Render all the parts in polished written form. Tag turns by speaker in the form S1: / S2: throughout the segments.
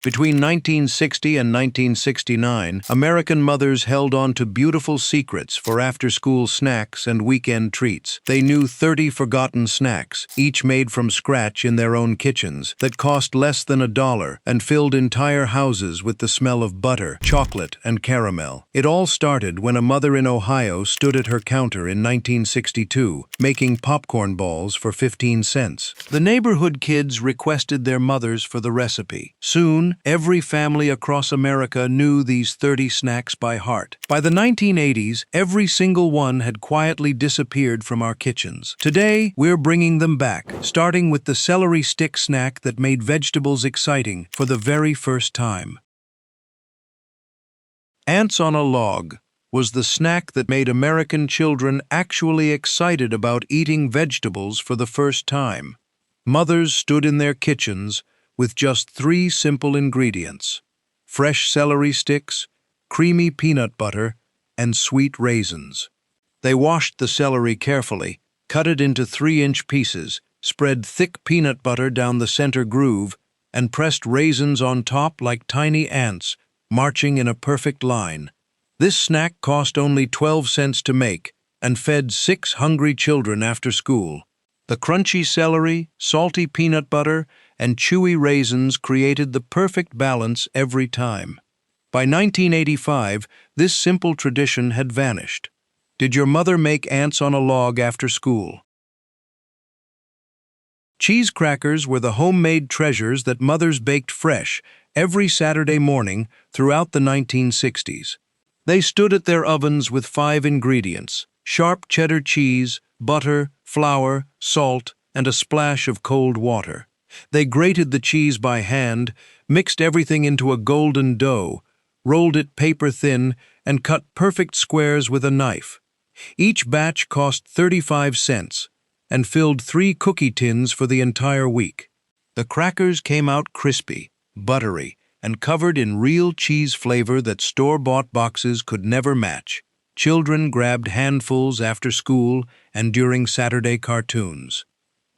S1: Between 1960 and 1969, American mothers held on to beautiful secrets for after-school snacks and weekend treats. They knew 30 forgotten snacks, each made from scratch in their own kitchens, that cost less than $1 and filled entire houses with the smell of butter, chocolate, and caramel. It all started when a mother in Ohio stood at her counter in 1962, making popcorn balls for 15 cents. The neighborhood kids requested their mothers for the recipe. Soon, every family across America knew these 30 snacks by heart. By the 1980s, every single one had quietly disappeared from our kitchens. Today, we're bringing them back, starting with the celery stick snack that made vegetables exciting for the very first time. Ants on a log was the snack that made American children actually excited about eating vegetables for the first time. Mothers stood in their kitchens with just 3 simple ingredients: fresh celery sticks, creamy peanut butter, and sweet raisins. They washed the celery carefully, cut it into 3-inch pieces, spread thick peanut butter down the center groove, and pressed raisins on top like tiny ants, marching in a perfect line. This snack cost only 12 cents to make and fed 6 hungry children after school. The crunchy celery, salty peanut butter, and chewy raisins created the perfect balance every time. By 1985, this simple tradition had vanished. Did your mother make ants on a log after school? Cheese crackers were the homemade treasures that mothers baked fresh every Saturday morning throughout the 1960s. They stood at their ovens with 5 ingredients: sharp cheddar cheese, butter, flour, salt, and a splash of cold water. They grated the cheese by hand, mixed everything into a golden dough, rolled it paper thin, and cut perfect squares with a knife. Each batch cost 35 cents and filled 3 cookie tins for the entire week. The crackers came out crispy, buttery, and covered in real cheese flavor that store-bought boxes could never match. Children grabbed handfuls after school and during Saturday cartoons.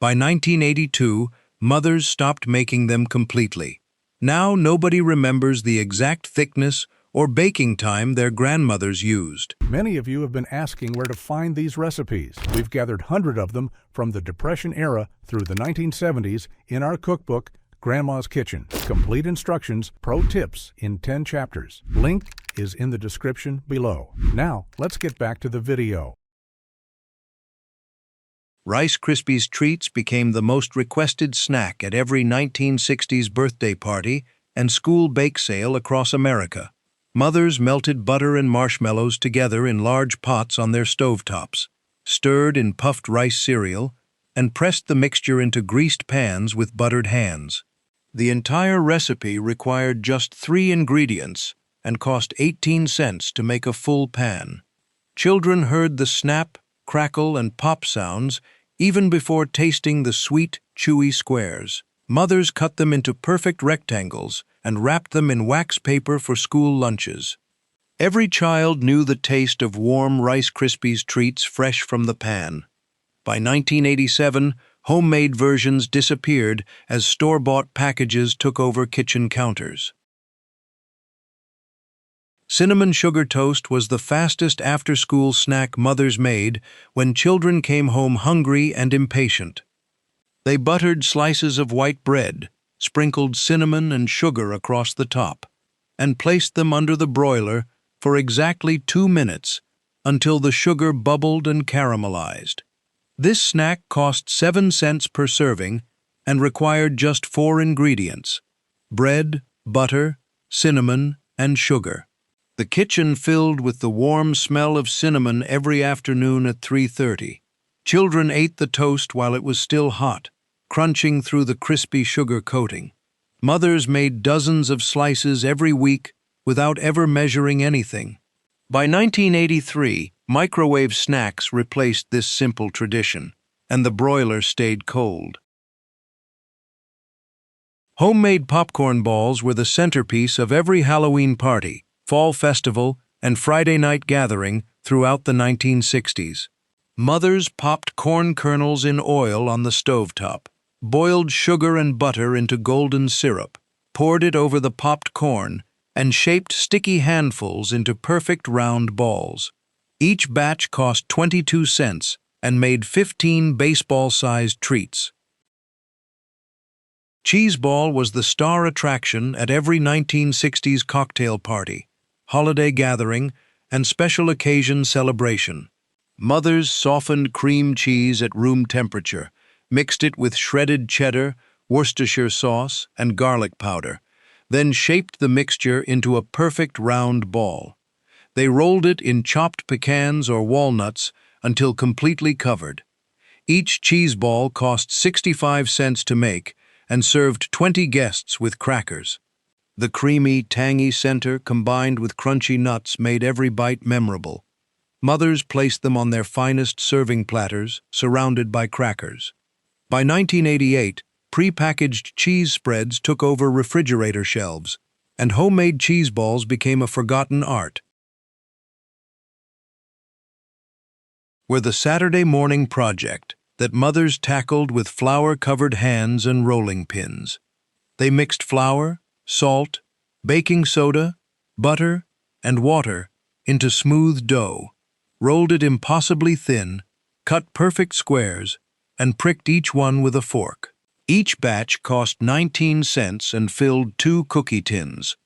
S1: By 1982, mothers stopped making them completely. Now nobody remembers the exact thickness or baking time their grandmothers used.
S2: Many of you have been asking where to find these recipes. We've gathered hundreds of them from the Depression era through the 1970s in our cookbook, Grandma's Kitchen. Complete instructions, pro tips in 10 chapters. Link is in the description below. Now, let's get back to the video.
S1: Rice Krispies treats became the most requested snack at every 1960s birthday party and school bake sale across America. Mothers melted butter and marshmallows together in large pots on their stovetops, stirred in puffed rice cereal, and pressed the mixture into greased pans with buttered hands. The entire recipe required just 3 ingredients and cost 18 cents to make a full pan. Children heard the snap, crackle, and pop sounds even before tasting the sweet, chewy squares. Mothers cut them into perfect rectangles and wrapped them in wax paper for school lunches. Every child knew the taste of warm Rice Krispies treats fresh from the pan. By 1987, homemade versions disappeared as store-bought packages took over kitchen counters. Cinnamon sugar toast was the fastest after-school snack mothers made when children came home hungry and impatient. They buttered slices of white bread, sprinkled cinnamon and sugar across the top, and placed them under the broiler for exactly 2 minutes until the sugar bubbled and caramelized. This snack cost 7 cents per serving and required just 4 ingredients: bread, butter, cinnamon, and sugar. The kitchen filled with the warm smell of cinnamon every afternoon at 3:30. Children ate the toast while it was still hot, crunching through the crispy sugar coating. Mothers made dozens of slices every week without ever measuring anything. By 1983, microwave snacks replaced this simple tradition, and the broiler stayed cold. Homemade popcorn balls were the centerpiece of every Halloween party, fall festival, and Friday night gathering throughout the 1960s. Mothers popped corn kernels in oil on the stovetop, boiled sugar and butter into golden syrup, poured it over the popped corn, and shaped sticky handfuls into perfect round balls. Each batch cost 22 cents and made 15 baseball-sized treats. Cheese ball was the star attraction at every 1960s cocktail party, holiday gathering, and special occasion celebration. Mothers softened cream cheese at room temperature, mixed it with shredded cheddar, Worcestershire sauce, and garlic powder, then shaped the mixture into a perfect round ball. They rolled it in chopped pecans or walnuts until completely covered. Each cheese ball cost 65 cents to make and served 20 guests with crackers. The creamy, tangy center combined with crunchy nuts made every bite memorable. Mothers placed them on their finest serving platters, surrounded by crackers. By 1988, pre-packaged cheese spreads took over refrigerator shelves, and homemade cheese balls became a forgotten art. Were the Saturday morning project that mothers tackled with flour-covered hands and rolling pins. They mixed flour, salt, baking soda, butter, and water into smooth dough, rolled it impossibly thin, cut perfect squares, and pricked each one with a fork. Each batch cost 19 cents and filled 2 cookie tins.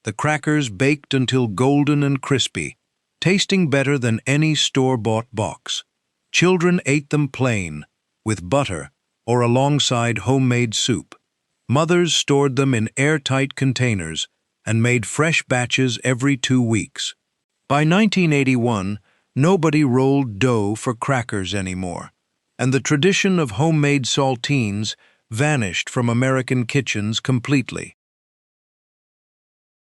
S1: The crackers baked until golden and crispy, tasting better than any store-bought box. Children ate them plain, with butter, or alongside homemade soup. Mothers stored them in airtight containers and made fresh batches every 2 weeks. By 1981, nobody rolled dough for crackers anymore, and the tradition of homemade saltines vanished from American kitchens completely.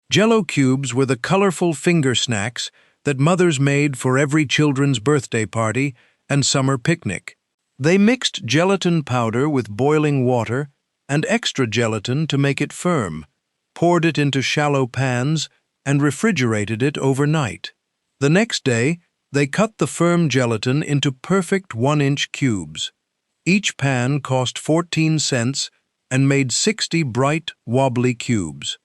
S1: Jell-O cubes were the colorful finger snacks that mothers made for every children's birthday party and summer picnic. They mixed gelatin powder with boiling water and extra gelatin to make it firm, poured it into shallow pans, and refrigerated it overnight. The next day, they cut the firm gelatin into perfect 1-inch cubes. Each pan cost 14 cents and made 60 bright, wobbly cubes.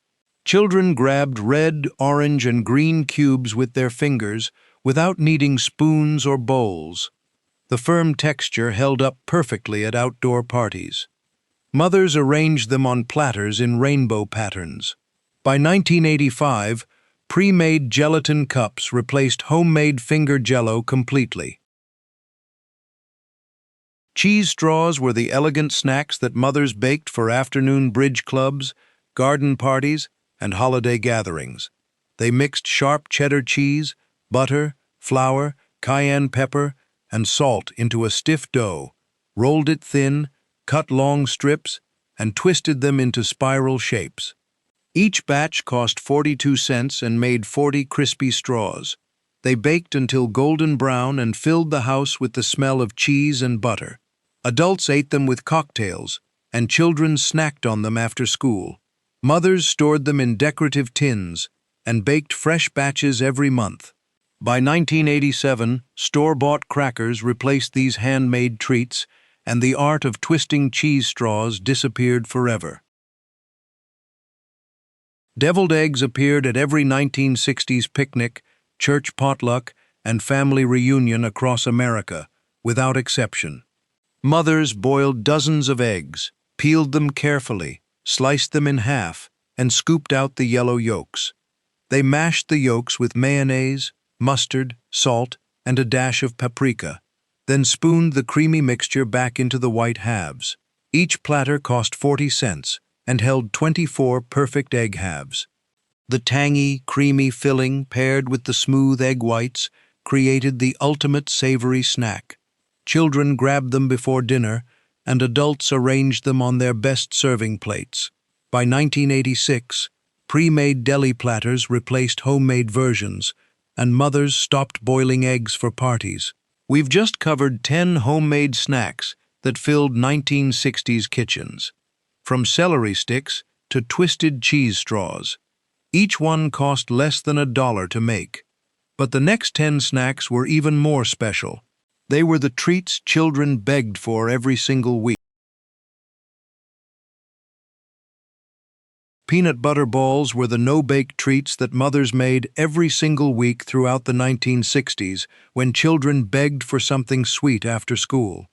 S1: Children grabbed red, orange, and green cubes with their fingers without needing spoons or bowls. The firm texture held up perfectly at outdoor parties. Mothers arranged them on platters in rainbow patterns. By 1985, pre-made gelatin cups replaced homemade finger Jell-O completely. Cheese straws were the elegant snacks that mothers baked for afternoon bridge clubs, garden parties, and holiday gatherings. They mixed sharp cheddar cheese, butter, flour, cayenne pepper, and salt into a stiff dough, rolled it thin, cut long strips, and twisted them into spiral shapes. Each batch cost 42 cents and made 40 crispy straws. They baked until golden brown and filled the house with the smell of cheese and butter. Adults ate them with cocktails, and children snacked on them after school. Mothers stored them in decorative tins and baked fresh batches every month. By 1987, store-bought crackers replaced these handmade treats, and the art of twisting cheese straws disappeared forever. Deviled eggs appeared at every 1960s picnic, church potluck, and family reunion across America, without exception. Mothers boiled dozens of eggs, peeled them carefully, sliced them in half, and scooped out the yellow yolks. They mashed the yolks with mayonnaise, mustard, salt, and a dash of paprika, then spooned the creamy mixture back into the white halves. Each platter cost 40 cents and held 24 perfect egg halves. The tangy, creamy filling paired with the smooth egg whites created the ultimate savory snack. Children grabbed them before dinner, and adults arranged them on their best serving plates. By 1986, pre-made deli platters replaced homemade versions, and mothers stopped boiling eggs for parties. We've just covered 10 homemade snacks that filled 1960s kitchens, from celery sticks to twisted cheese straws. Each one cost less than $1 to make. But the next 10 snacks were even more special. They were the treats children begged for every single week. Peanut butter balls were the no-bake treats that mothers made every single week throughout the 1960s when children begged for something sweet after school.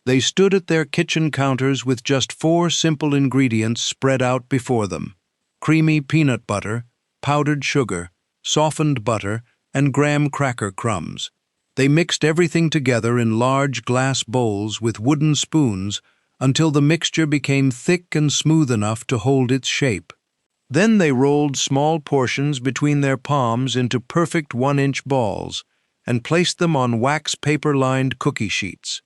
S1: They stood at their kitchen counters with just 4 simple ingredients spread out before them: creamy peanut butter, powdered sugar, softened butter, and graham cracker crumbs. They mixed everything together in large glass bowls with wooden spoons until the mixture became thick and smooth enough to hold its shape. Then they rolled small portions between their palms into perfect 1-inch balls and placed them on wax paper-lined cookie sheets.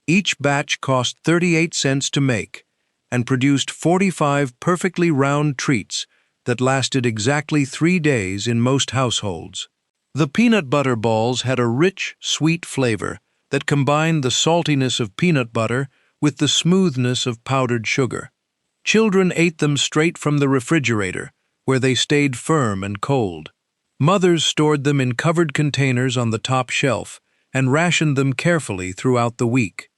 S1: Each batch cost 38 cents to make and produced 45 perfectly round treats that lasted exactly 3 days in most households. The peanut butter balls had a rich, sweet flavor that combined the saltiness of peanut butter with the smoothness of powdered sugar. Children ate them straight from the refrigerator, where they stayed firm and cold. Mothers stored them in covered containers on the top shelf and rationed them carefully throughout the week.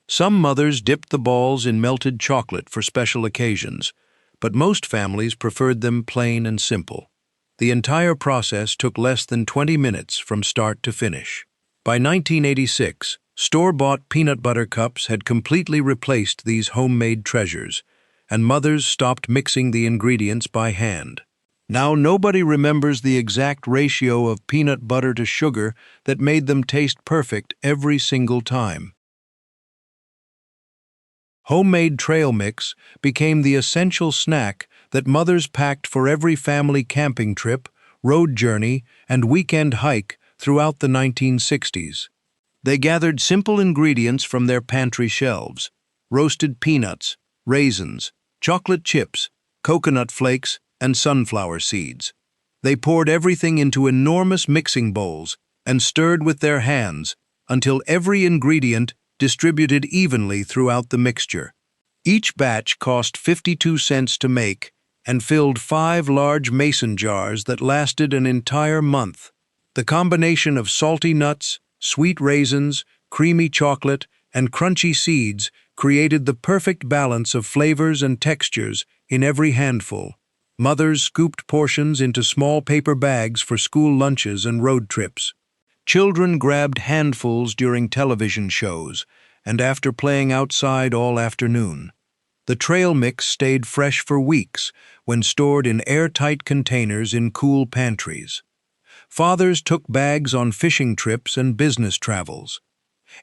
S1: Some mothers dipped the balls in melted chocolate for special occasions, but most families preferred them plain and simple. The entire process took less than 20 minutes from start to finish. By 1986, store-bought peanut butter cups had completely replaced these homemade treasures, and mothers stopped mixing the ingredients by hand. Now nobody remembers the exact ratio of peanut butter to sugar that made them taste perfect every single time. Homemade trail mix became the essential snack that mothers packed for every family camping trip, road journey, and weekend hike throughout the 1960s. They gathered simple ingredients from their pantry shelves: roasted peanuts, raisins, chocolate chips, coconut flakes, and sunflower seeds. They poured everything into enormous mixing bowls and stirred with their hands until every ingredient distributed evenly throughout the mixture. Each batch cost 52 cents to make and filled 5 large mason jars that lasted an entire month. The combination of salty nuts, sweet raisins, creamy chocolate, and crunchy seeds created the perfect balance of flavors and textures in every handful. Mothers scooped portions into small paper bags for school lunches and road trips. Children grabbed handfuls during television shows and after playing outside all afternoon. The trail mix stayed fresh for weeks when stored in airtight containers in cool pantries. Fathers took bags on fishing trips and business travels.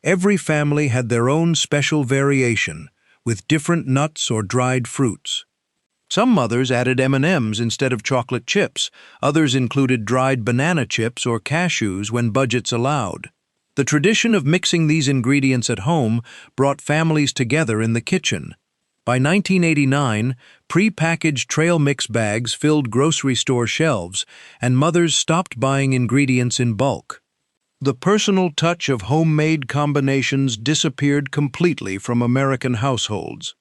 S1: Every family had their own special variation, with different nuts or dried fruits. Some mothers added M&Ms instead of chocolate chips. Others included dried banana chips or cashews when budgets allowed. The tradition of mixing these ingredients at home brought families together in the kitchen. By 1989, pre-packaged trail mix bags filled grocery store shelves, and mothers stopped buying ingredients in bulk. The personal touch of homemade combinations disappeared completely from American households.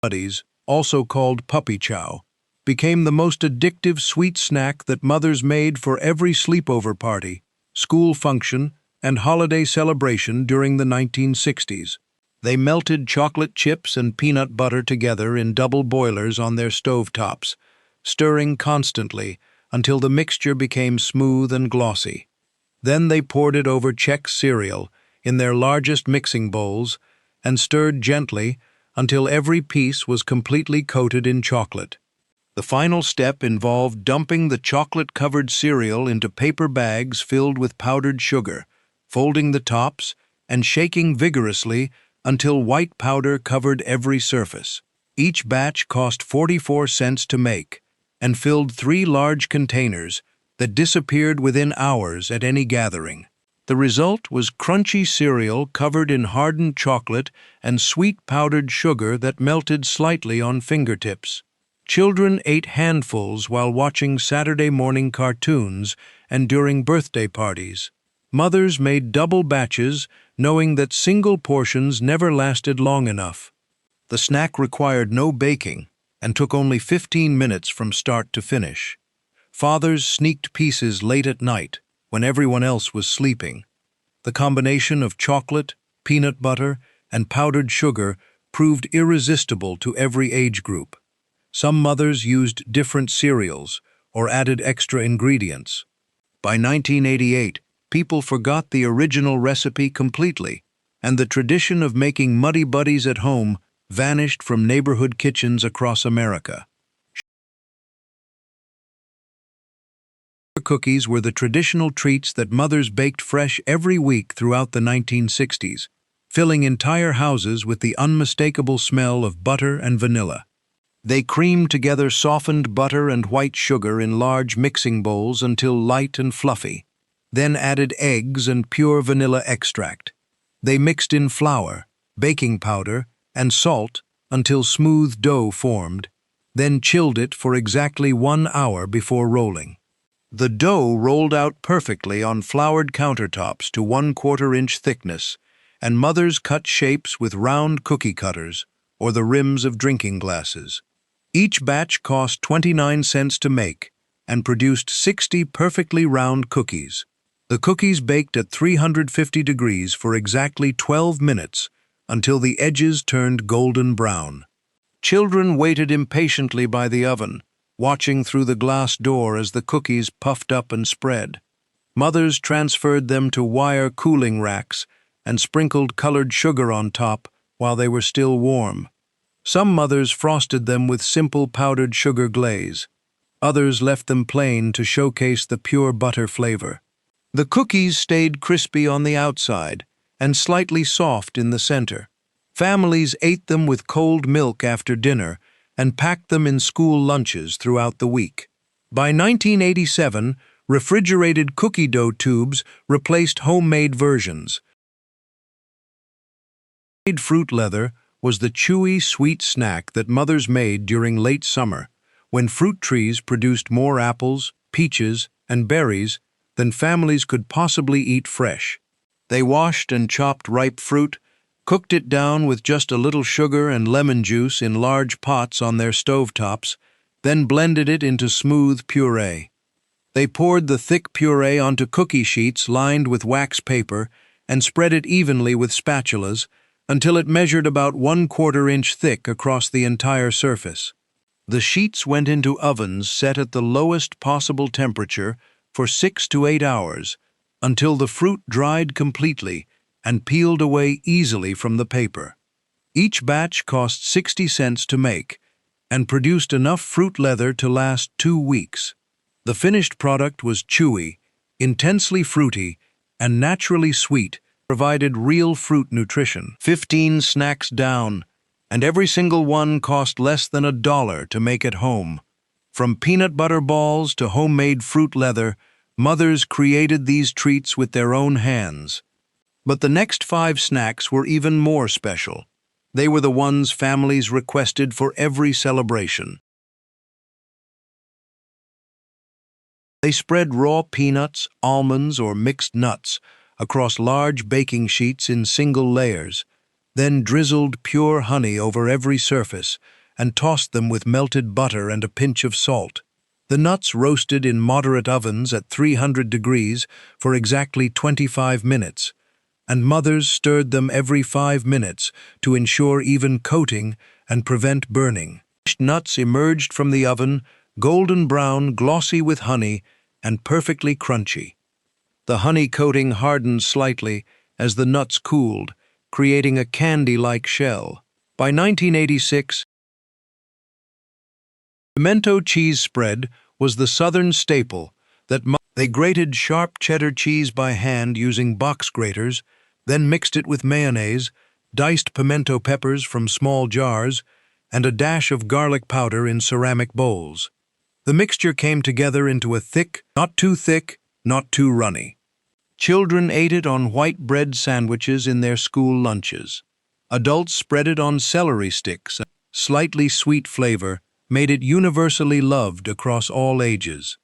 S1: Buddies, also called puppy chow, became the most addictive sweet snack that mothers made for every sleepover party, school function, and holiday celebration during the 1960s. They melted chocolate chips and peanut butter together in double boilers on their stovetops, stirring constantly until the mixture became smooth and glossy. Then they poured it over Chex cereal in their largest mixing bowls and stirred gently until every piece was completely coated in chocolate. The final step involved dumping the chocolate-covered cereal into paper bags filled with powdered sugar, folding the tops, and shaking vigorously until white powder covered every surface. Each batch cost 44 cents to make and filled 3 large containers that disappeared within hours at any gathering. The result was crunchy cereal covered in hardened chocolate and sweet powdered sugar that melted slightly on fingertips. Children ate handfuls while watching Saturday morning cartoons and during birthday parties. Mothers made double batches, knowing that single portions never lasted long enough. The snack required no baking and took only 15 minutes from start to finish. Fathers sneaked pieces late at night when everyone else was sleeping. The combination of chocolate, peanut butter, and powdered sugar proved irresistible to every age group. Some mothers used different cereals or added extra ingredients. By 1988, people forgot the original recipe completely, and the tradition of making Muddy Buddies at home vanished from neighborhood kitchens across America. Cookies were the traditional treats that mothers baked fresh every week throughout the 1960s, filling entire houses with the unmistakable smell of butter and vanilla. They creamed together softened butter and white sugar in large mixing bowls until light and fluffy, then added eggs and pure vanilla extract. They mixed in flour, baking powder, and salt until smooth dough formed, then chilled it for exactly 1 hour before rolling. The dough rolled out perfectly on floured countertops to 1/4 inch thickness, and mothers cut shapes with round cookie cutters or the rims of drinking glasses. Each batch cost 29 cents to make and produced 60 perfectly round cookies. The cookies baked at 350 degrees for exactly 12 minutes until the edges turned golden brown. Children waited impatiently by the oven, watching through the glass door as the cookies puffed up and spread. Mothers transferred them to wire cooling racks and sprinkled colored sugar on top while they were still warm. Some mothers frosted them with simple powdered sugar glaze. Others left them plain to showcase the pure butter flavor. The cookies stayed crispy on the outside and slightly soft in the center. Families ate them with cold milk after dinner and packed them in school lunches throughout the week. By 1987, refrigerated cookie dough tubes replaced homemade versions. Fruit leather was the chewy, sweet snack that mothers made during late summer, when fruit trees produced more apples, peaches, and berries than families could possibly eat fresh. They washed and chopped ripe fruit, cooked it down with just a little sugar and lemon juice in large pots on their stovetops, then blended it into smooth puree. They poured the thick puree onto cookie sheets lined with wax paper and spread it evenly with spatulas until it measured about 1/4 inch thick across the entire surface. The sheets went into ovens set at the lowest possible temperature for 6 to 8 hours until the fruit dried completely and peeled away easily from the paper. Each batch cost 60 cents to make and produced enough fruit leather to last 2 weeks. The finished product was chewy, intensely fruity, and naturally sweet, provided real fruit nutrition. 15 snacks down, and every single one cost less than $1 to make at home. From peanut butter balls to homemade fruit leather, mothers created these treats with their own hands. But the next 5 snacks were even more special. They were the ones families requested for every celebration. They spread raw peanuts, almonds, or mixed nuts across large baking sheets in single layers, then drizzled pure honey over every surface and tossed them with melted butter and a pinch of salt. The nuts roasted in moderate ovens at 300 degrees for exactly 25 minutes, and mothers stirred them every 5 minutes to ensure even coating and prevent burning. Nuts emerged from the oven, golden brown, glossy with honey, and perfectly crunchy. The honey coating hardened slightly as the nuts cooled, creating a candy-like shell. By 1986, pimento cheese spread was the southern staple that they grated sharp cheddar cheese by hand using box graters, then mixed it with mayonnaise, diced pimento peppers from small jars, and a dash of garlic powder in ceramic bowls. The mixture came together into a thick, not too runny. Children ate it on white bread sandwiches in their school lunches. Adults spread it on celery sticks. Slightly sweet flavor made it universally loved across all ages.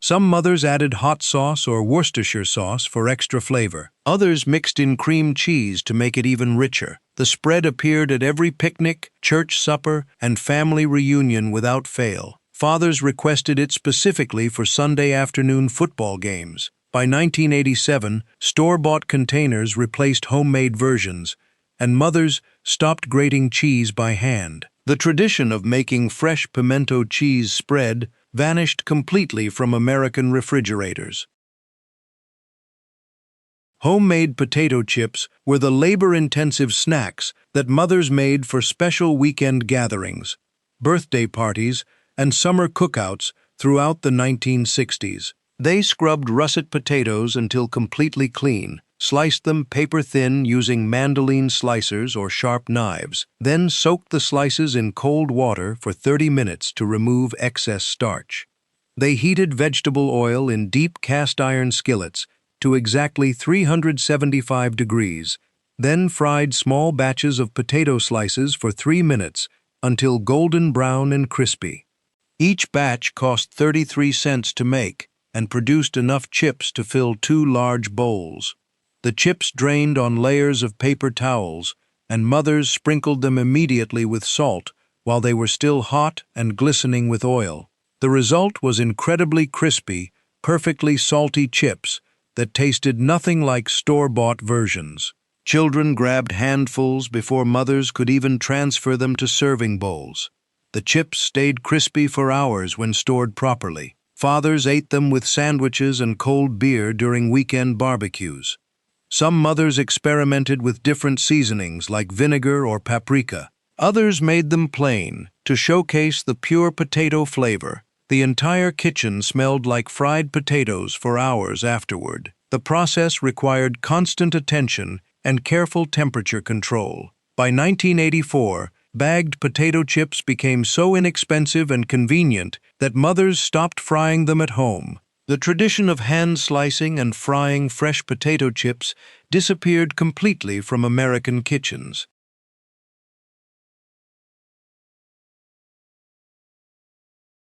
S1: Some mothers added hot sauce or Worcestershire sauce for extra flavor. Others mixed in cream cheese to make it even richer. The spread appeared at every picnic, church supper, and family reunion without fail. Fathers requested it specifically for Sunday afternoon football games. By 1987, store-bought containers replaced homemade versions, and mothers stopped grating cheese by hand. The tradition of making fresh pimento cheese spread vanished completely from American refrigerators. Homemade potato chips were the labor-intensive snacks that mothers made for special weekend gatherings, birthday parties, and summer cookouts throughout the 1960s. They scrubbed russet potatoes until completely clean, sliced them paper-thin using mandolin slicers or sharp knives, then soaked the slices in cold water for 30 minutes to remove excess starch. They heated vegetable oil in deep cast-iron skillets to exactly 375 degrees, then fried small batches of potato slices for 3 minutes until golden brown and crispy. Each batch cost 33 cents to make and produced enough chips to fill 2 large bowls. The chips drained on layers of paper towels, and mothers sprinkled them immediately with salt while they were still hot and glistening with oil. The result was incredibly crispy, perfectly salty chips that tasted nothing like store-bought versions. Children grabbed handfuls before mothers could even transfer them to serving bowls. The chips stayed crispy for hours when stored properly. Fathers ate them with sandwiches and cold beer during weekend barbecues. Some mothers experimented with different seasonings like vinegar or paprika. Others made them plain to showcase the pure potato flavor. The entire kitchen smelled like fried potatoes for hours afterward. The process required constant attention and careful temperature control. By 1984, bagged potato chips became so inexpensive and convenient that mothers stopped frying them at home. The tradition of hand slicing and frying fresh potato chips disappeared completely from American kitchens.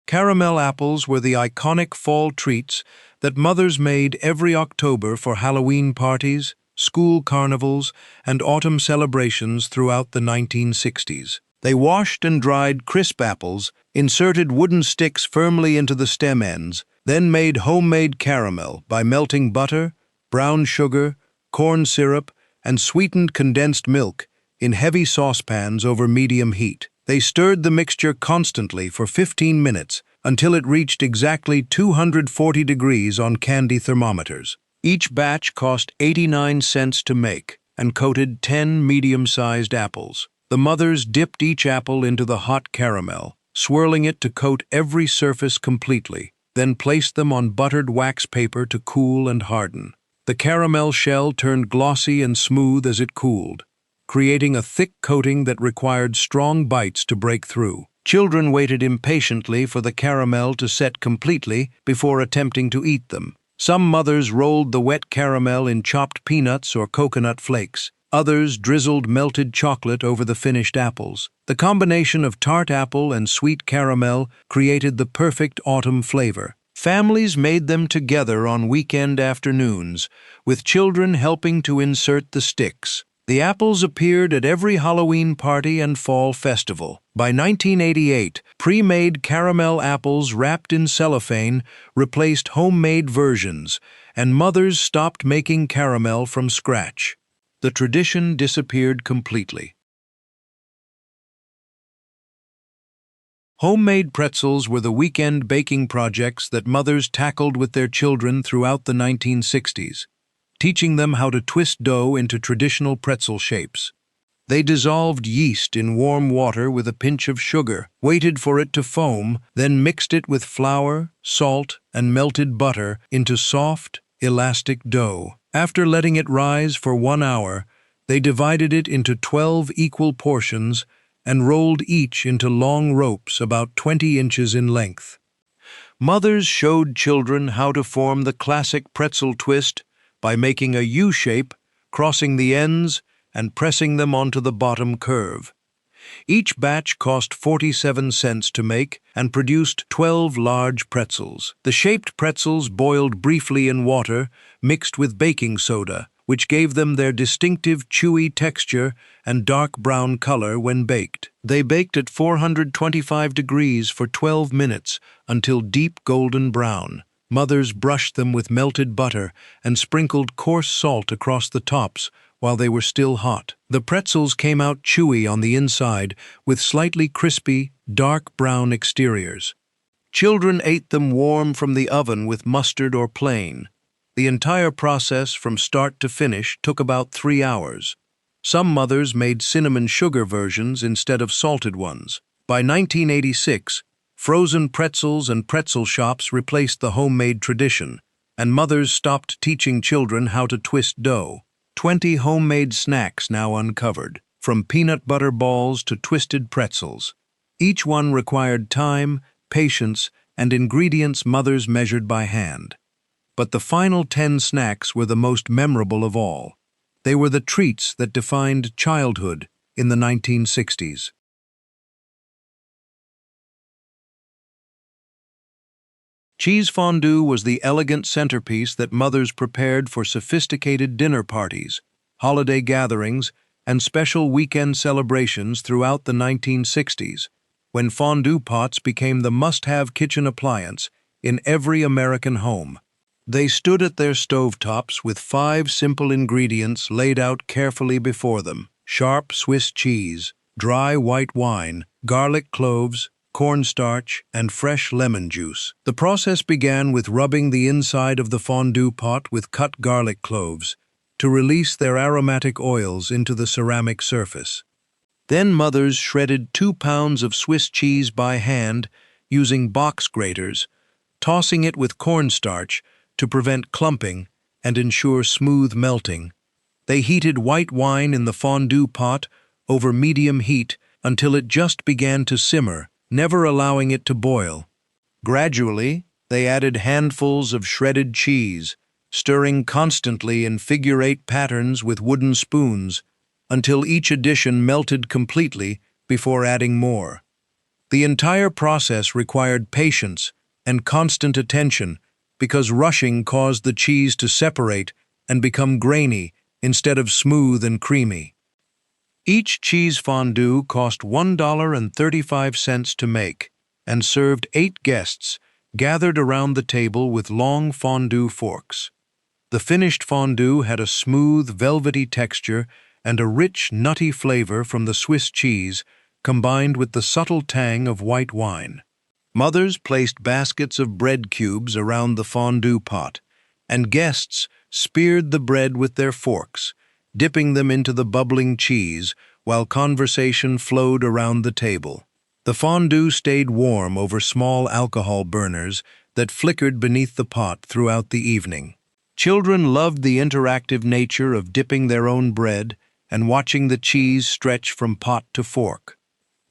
S1: Caramel apples were the iconic fall treats that mothers made every October for Halloween parties, school carnivals, and autumn celebrations throughout the 1960s. They washed and dried crisp apples, inserted wooden sticks firmly into the stem ends, then made homemade caramel by melting butter, brown sugar, corn syrup, and sweetened condensed milk in heavy saucepans over medium heat. They stirred the mixture constantly for 15 minutes until it reached exactly 240 degrees on candy thermometers. Each batch cost 89 cents to make and coated 10 medium-sized apples. The mothers dipped each apple into the hot caramel, swirling it to coat every surface completely, then placed them on buttered wax paper to cool and harden. The caramel shell turned glossy and smooth as it cooled, creating a thick coating that required strong bites to break through. Children waited impatiently for the caramel to set completely before attempting to eat them. Some mothers rolled the wet caramel in chopped peanuts or coconut flakes. Others drizzled melted chocolate over the finished apples. The combination of tart apple and sweet caramel created the perfect autumn flavor. Families made them together on weekend afternoons, with children helping to insert the sticks. The apples appeared at every Halloween party and fall festival. By 1988, pre-made caramel apples wrapped in cellophane replaced homemade versions, and mothers stopped making caramel from scratch. The tradition disappeared completely. Homemade pretzels were the weekend baking projects that mothers tackled with their children throughout the 1960s, teaching them how to twist dough into traditional pretzel shapes. They dissolved yeast in warm water with a pinch of sugar, waited for it to foam, then mixed it with flour, salt, and melted butter into soft, elastic dough. After letting it rise for 1 hour, they divided it into 12 equal portions and rolled each into long ropes about 20 inches in length. Mothers showed children how to form the classic pretzel twist by making a U shape, crossing the ends, and pressing them onto the bottom curve. Each batch cost 47 cents to make and produced 12 large pretzels. The shaped pretzels boiled briefly in water, mixed with baking soda, which gave them their distinctive chewy texture and dark brown color when baked. They baked at 425 degrees for 12 minutes until deep golden brown. Mothers brushed them with melted butter and sprinkled coarse salt across the tops while they were still hot. The pretzels came out chewy on the inside with slightly crispy, dark brown exteriors. Children ate them warm from the oven with mustard or plain. The entire process from start to finish took about 3 hours. Some mothers made cinnamon sugar versions instead of salted ones. By 1986, frozen pretzels and pretzel shops replaced the homemade tradition, and mothers stopped teaching children how to twist dough. 20 homemade snacks now uncovered, from peanut butter balls to twisted pretzels. Each one required time, patience, and ingredients mothers measured by hand. But the final 10 snacks were the most memorable of all. They were the treats that defined childhood in the 1960s. Cheese fondue was the elegant centerpiece that mothers prepared for sophisticated dinner parties, holiday gatherings, and special weekend celebrations throughout the 1960s, when fondue pots became the must-have kitchen appliance in every American home. They stood at their stovetops with 5 simple ingredients laid out carefully before them: sharp Swiss cheese, dry white wine, garlic cloves, cornstarch, and fresh lemon juice. The process began with rubbing the inside of the fondue pot with cut garlic cloves to release their aromatic oils into the ceramic surface. Then mothers shredded 2 pounds of Swiss cheese by hand using box graters, tossing it with cornstarch to prevent clumping and ensure smooth melting. They heated white wine in the fondue pot over medium heat until it just began to simmer, never allowing it to boil. Gradually, they added handfuls of shredded cheese, stirring constantly in figure-8 patterns with wooden spoons, until each addition melted completely before adding more. The entire process required patience and constant attention, because rushing caused the cheese to separate and become grainy instead of smooth and creamy. Each cheese fondue cost $1.35 to make and served 8 guests gathered around the table with long fondue forks. The finished fondue had a smooth, velvety texture and a rich, nutty flavor from the Swiss cheese combined with the subtle tang of white wine. Mothers placed baskets of bread cubes around the fondue pot, and guests speared the bread with their forks, dipping them into the bubbling cheese while conversation flowed around the table. The fondue stayed warm over small alcohol burners that flickered beneath the pot throughout the evening. Children loved the interactive nature of dipping their own bread and watching the cheese stretch from pot to fork.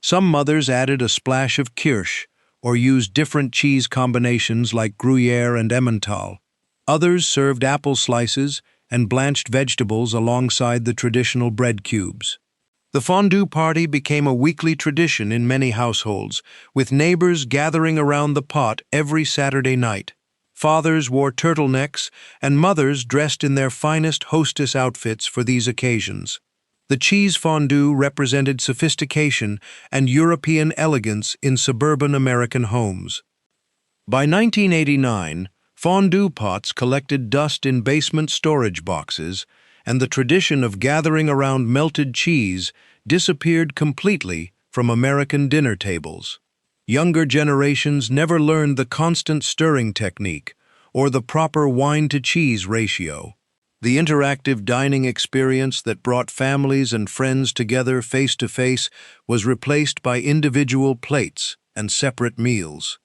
S1: Some mothers added a splash of kirsch or used different cheese combinations like Gruyere and Emmental. Others served apple slices and blanched vegetables alongside the traditional bread cubes. The fondue party became a weekly tradition in many households, with neighbors gathering around the pot every Saturday night. Fathers wore turtlenecks, and mothers dressed in their finest hostess outfits for these occasions. The cheese fondue represented sophistication and European elegance in suburban American homes. By 1989, fondue pots collected dust in basement storage boxes, and the tradition of gathering around melted cheese disappeared completely from American dinner tables. Younger generations never learned the constant stirring technique or the proper wine-to-cheese ratio. The interactive dining experience that brought families and friends together face-to-face was replaced by individual plates and separate meals.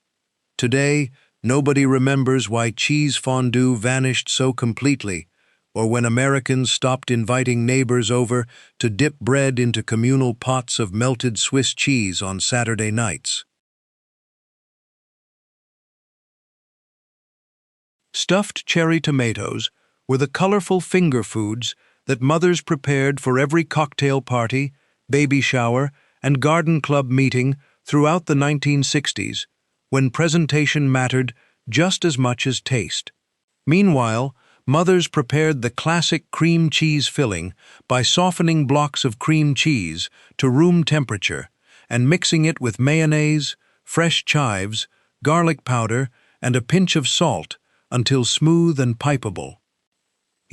S1: Today, nobody remembers why cheese fondue vanished so completely, or when Americans stopped inviting neighbors over to dip bread into communal pots of melted Swiss cheese on Saturday nights. Stuffed cherry tomatoes were the colorful finger foods that mothers prepared for every cocktail party, baby shower, and garden club meeting throughout the 1960s, when presentation mattered just as much as taste. Meanwhile, mothers prepared the classic cream cheese filling by softening blocks of cream cheese to room temperature and mixing it with mayonnaise, fresh chives, garlic powder, and a pinch of salt until smooth and pipeable.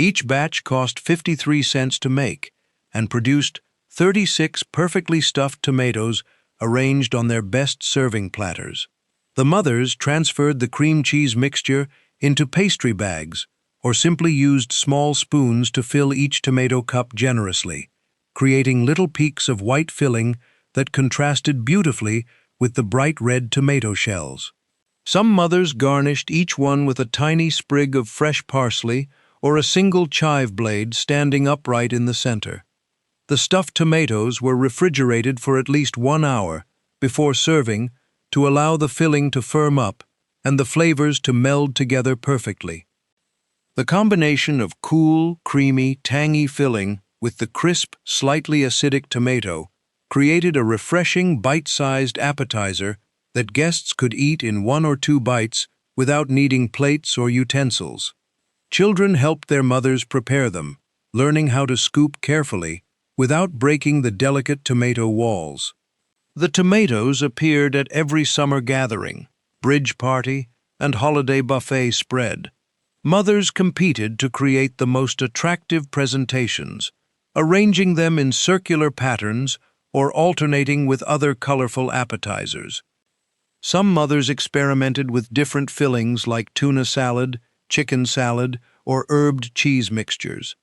S1: Each batch cost 53 cents to make and produced 36 perfectly stuffed tomatoes arranged on their best serving platters. The mothers transferred the cream cheese mixture into pastry bags or simply used small spoons to fill each tomato cup generously, creating little peaks of white filling that contrasted beautifully with the bright red tomato shells. Some mothers garnished each one with a tiny sprig of fresh parsley or a single chive blade standing upright in the center. The stuffed tomatoes were refrigerated for at least 1 hour before serving to allow the filling to firm up and the flavors to meld together perfectly. The combination of cool, creamy, tangy filling with the crisp, slightly acidic tomato created a refreshing, bite-sized appetizer that guests could eat in 1 or 2 bites without needing plates or utensils. Children helped their mothers prepare them, learning how to scoop carefully without breaking the delicate tomato walls. The tomatoes appeared at every summer gathering, bridge party, and holiday buffet spread. Mothers competed to create the most attractive presentations, arranging them in circular patterns or alternating with other colorful appetizers. Some mothers experimented with different fillings like tuna salad, chicken salad, or herbed cheese mixtures.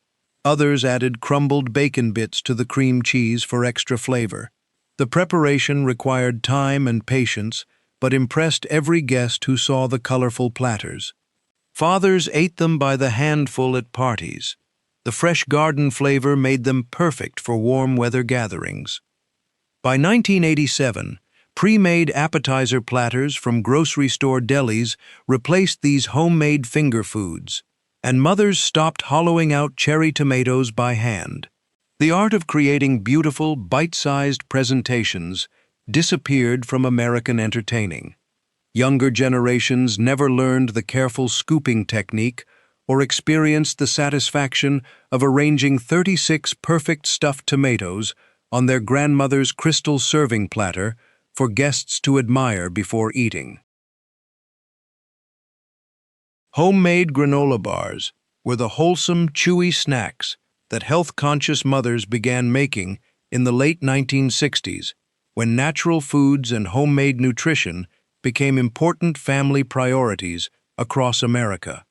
S1: Others added crumbled bacon bits to the cream cheese for extra flavor. The preparation required time and patience, but impressed every guest who saw the colorful platters. Fathers ate them by the handful at parties. The fresh garden flavor made them perfect for warm weather gatherings. By 1987, pre-made appetizer platters from grocery store delis replaced these homemade finger foods, and mothers stopped hollowing out cherry tomatoes by hand. The art of creating beautiful, bite-sized presentations disappeared from American entertaining. Younger generations never learned the careful scooping technique or experienced the satisfaction of arranging 36 perfect stuffed tomatoes on their grandmother's crystal serving platter for guests to admire before eating. Homemade granola bars were the wholesome, chewy snacks that health-conscious mothers began making in the late 1960s, when natural foods and homemade nutrition became important family priorities across America.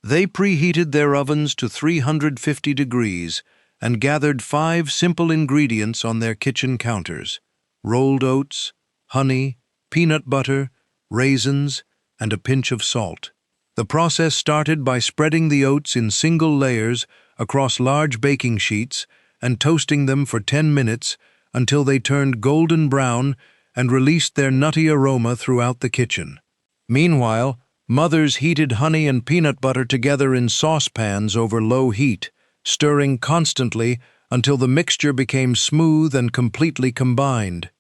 S1: They preheated their ovens to 350 degrees and gathered 5 simple ingredients on their kitchen counters: rolled oats, honey, peanut butter, raisins, and a pinch of salt. The process started by spreading the oats in single layers across large baking sheets and toasting them for 10 minutes until they turned golden brown and released their nutty aroma throughout the kitchen. Meanwhile, mothers heated honey and peanut butter together in saucepans over low heat, stirring constantly until the mixture became smooth and completely combined.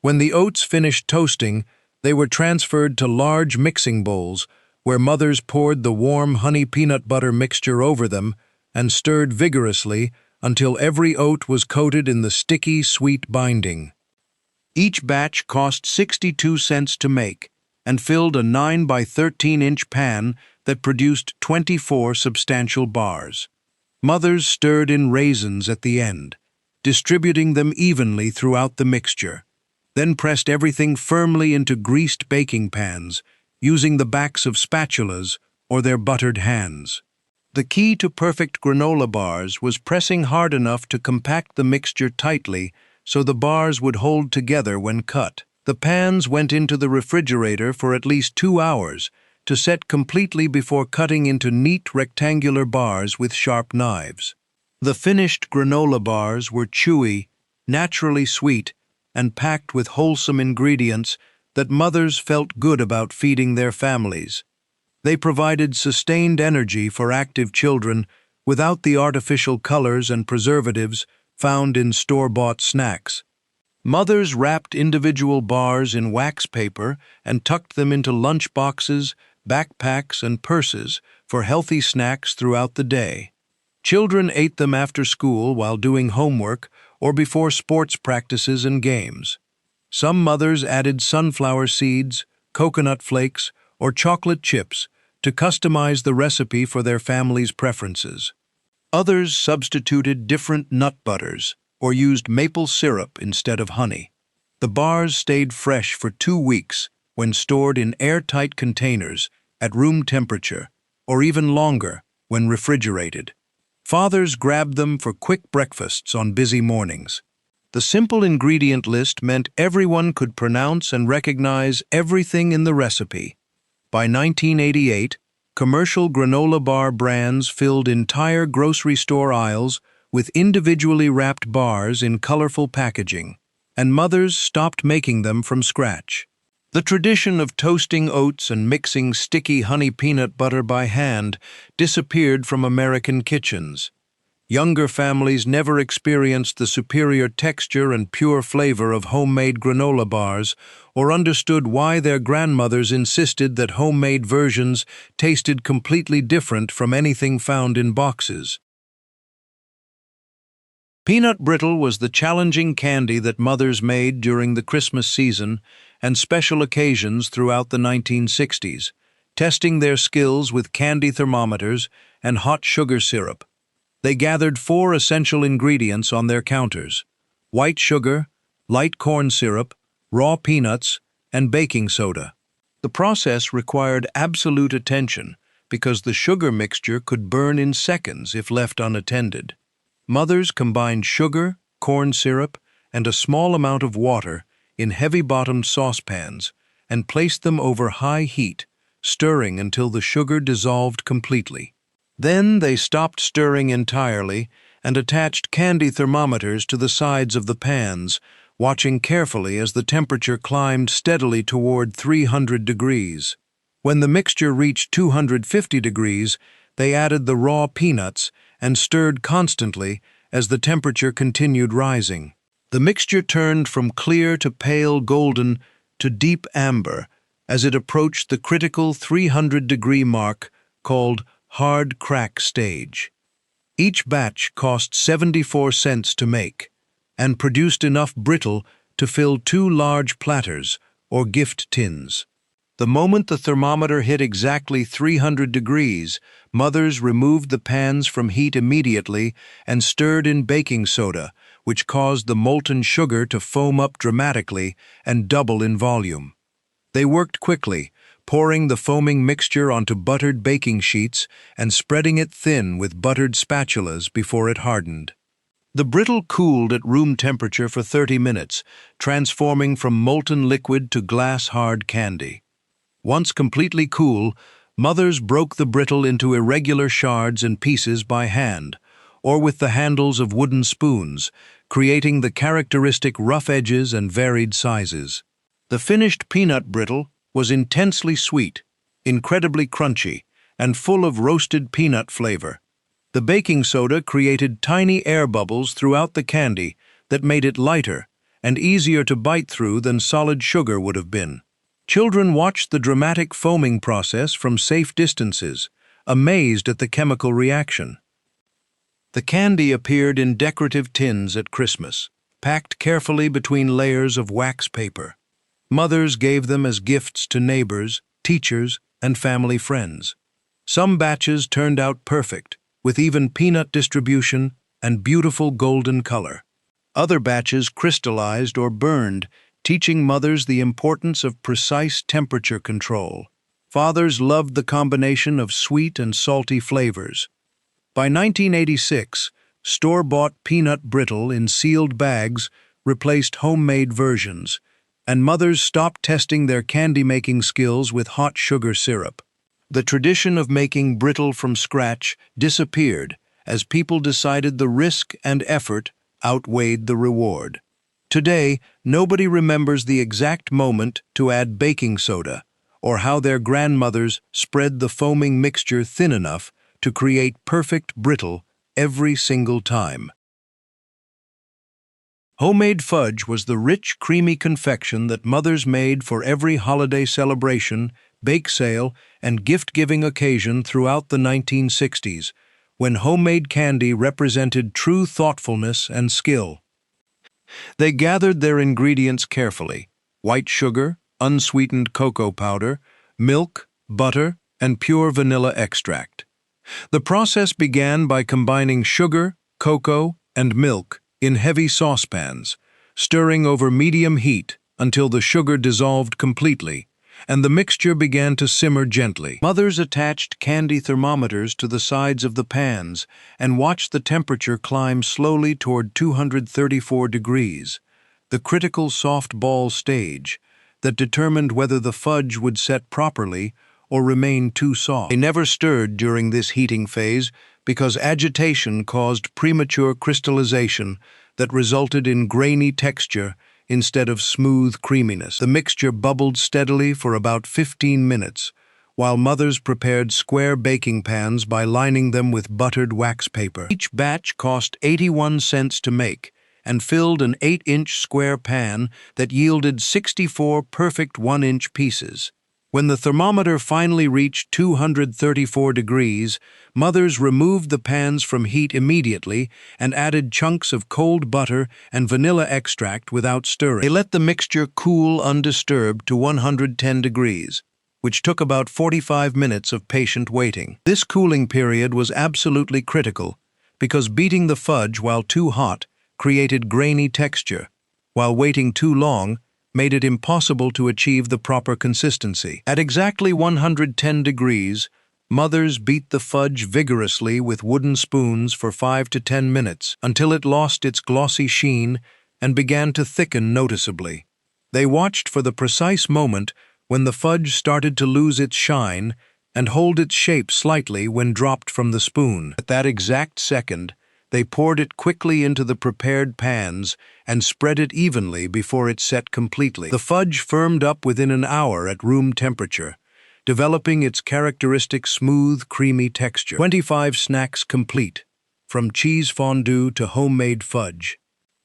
S1: When the oats finished toasting, they were transferred to large mixing bowls, where mothers poured the warm honey peanut butter mixture over them and stirred vigorously until every oat was coated in the sticky, sweet binding. Each batch cost 62 cents to make and filled a 9 by 13-inch pan that produced 24 substantial bars. Mothers stirred in raisins at the end, distributing them evenly throughout the mixture, then pressed everything firmly into greased baking pans, using the backs of spatulas or their buttered hands. The key to perfect granola bars was pressing hard enough to compact the mixture tightly so the bars would hold together when cut. The pans went into the refrigerator for at least 2 hours to set completely before cutting into neat rectangular bars with sharp knives. The finished granola bars were chewy, naturally sweet, and packed with wholesome ingredients that mothers felt good about feeding their families. They provided sustained energy for active children without the artificial colors and preservatives found in store-bought snacks. Mothers wrapped individual bars in wax paper and tucked them into lunch boxes, backpacks, and purses for healthy snacks throughout the day. Children ate them after school while doing homework or before sports practices and games. Some mothers added sunflower seeds, coconut flakes, or chocolate chips to customize the recipe for their family's preferences. Others substituted different nut butters or used maple syrup instead of honey. The bars stayed fresh for 2 weeks when stored in airtight containers at room temperature, or even longer when refrigerated. Fathers grabbed them for quick breakfasts on busy mornings. The simple ingredient list meant everyone could pronounce and recognize everything in the recipe. By 1988, commercial granola bar brands filled entire grocery store aisles with individually wrapped bars in colorful packaging, and mothers stopped making them from scratch. The tradition of toasting oats and mixing sticky honey peanut butter by hand disappeared from American kitchens. Younger families never experienced the superior texture and pure flavor of homemade granola bars or understood why their grandmothers insisted that homemade versions tasted completely different from anything found in boxes. Peanut brittle was the challenging candy that mothers made during the Christmas season and special occasions throughout the 1960s, testing their skills with candy thermometers and hot sugar syrup. They gathered 4 essential ingredients on their counters: white sugar, light corn syrup, raw peanuts, and baking soda. The process required absolute attention because the sugar mixture could burn in seconds if left unattended. Mothers combined sugar, corn syrup, and a small amount of water in heavy-bottomed saucepans and placed them over high heat, stirring until the sugar dissolved completely. Then they stopped stirring entirely and attached candy thermometers to the sides of the pans, watching carefully as the temperature climbed steadily toward 300 degrees. When the mixture reached 250 degrees, they added the raw peanuts and stirred constantly as the temperature continued rising. The mixture turned from clear to pale golden to deep amber as it approached the critical 300-degree mark called hard crack stage. Each batch cost 74 cents to make and produced enough brittle to fill 2 large platters or gift tins. The moment the thermometer hit exactly 300 degrees, mothers removed the pans from heat immediately and stirred in baking soda, which caused the molten sugar to foam up dramatically and double in volume. They worked quickly, pouring the foaming mixture onto buttered baking sheets and spreading it thin with buttered spatulas before it hardened. The brittle cooled at room temperature for 30 minutes, transforming from molten liquid to glass-hard candy. Once completely cool, mothers broke the brittle into irregular shards and pieces by hand, or with the handles of wooden spoons, creating the characteristic rough edges and varied sizes. The finished peanut brittle was intensely sweet, incredibly crunchy, and full of roasted peanut flavor. The baking soda created tiny air bubbles throughout the candy that made it lighter and easier to bite through than solid sugar would have been. Children watched the dramatic foaming process from safe distances, amazed at the chemical reaction. The candy appeared in decorative tins at Christmas, packed carefully between layers of wax paper. Mothers gave them as gifts to neighbors, teachers, and family friends. Some batches turned out perfect, with even peanut distribution and beautiful golden color. Other batches crystallized or burned, teaching mothers the importance of precise temperature control. Fathers loved the combination of sweet and salty flavors. By 1986, store-bought peanut brittle in sealed bags replaced homemade versions, and mothers stopped testing their candy-making skills with hot sugar syrup. The tradition of making brittle from scratch disappeared as people decided the risk and effort outweighed the reward. Today, nobody remembers the exact moment to add baking soda, or how their grandmothers spread the foaming mixture thin enough to create perfect brittle every single time. Homemade fudge was the rich, creamy confection that mothers made for every holiday celebration, bake sale, and gift-giving occasion throughout the 1960s, when homemade candy represented true thoughtfulness and skill. They gathered their ingredients carefully: white sugar, unsweetened cocoa powder, milk, butter, and pure vanilla extract. The process began by combining sugar, cocoa, and milk in heavy saucepans, stirring over medium heat until the sugar dissolved completely, and the mixture began to simmer gently. Mothers attached candy thermometers to the sides of the pans and watched the temperature climb slowly toward 234 degrees, the critical soft ball stage that determined whether the fudge would set properly or remain too soft. They never stirred during this heating phase because agitation caused premature crystallization that resulted in grainy texture instead of smooth creaminess. The mixture bubbled steadily for about 15 minutes, while mothers prepared square baking pans by lining them with buttered wax paper. Each batch cost 81 cents to make and filled an 8-inch square pan that yielded 64 perfect 1-inch pieces. When the thermometer finally reached 234 degrees, mothers removed the pans from heat immediately and added chunks of cold butter and vanilla extract without stirring. They let the mixture cool undisturbed to 110 degrees, which took about 45 minutes of patient waiting. This cooling period was absolutely critical because beating the fudge while too hot created grainy texture, while waiting too long made it impossible to achieve the proper consistency. At exactly 110 degrees, mothers beat the fudge vigorously with wooden spoons for 5 to 10 minutes until it lost its glossy sheen and began to thicken noticeably. They watched for the precise moment when the fudge started to lose its shine and hold its shape slightly when dropped from the spoon. At that exact second, they poured it quickly into the prepared pans and spread it evenly before it set completely. The fudge firmed up within an hour at room temperature, developing its characteristic smooth, creamy texture. 25 snacks complete, from cheese fondue to homemade fudge.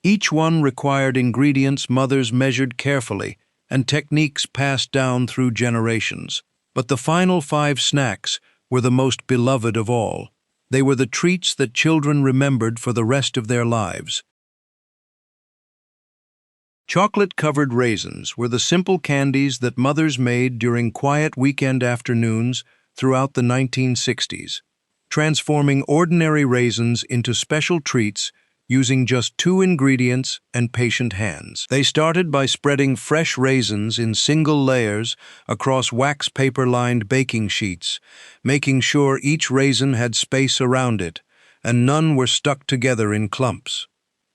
S1: Each one required ingredients mothers measured carefully and techniques passed down through generations. But the final 5 snacks were the most beloved of all. They were the treats that children remembered for the rest of their lives. Chocolate-covered raisins were the simple candies that mothers made during quiet weekend afternoons throughout the 1960s, transforming ordinary raisins into special treats using just 2 ingredients and patient hands. They started by spreading fresh raisins in single layers across wax paper-lined baking sheets, making sure each raisin had space around it, and none were stuck together in clumps.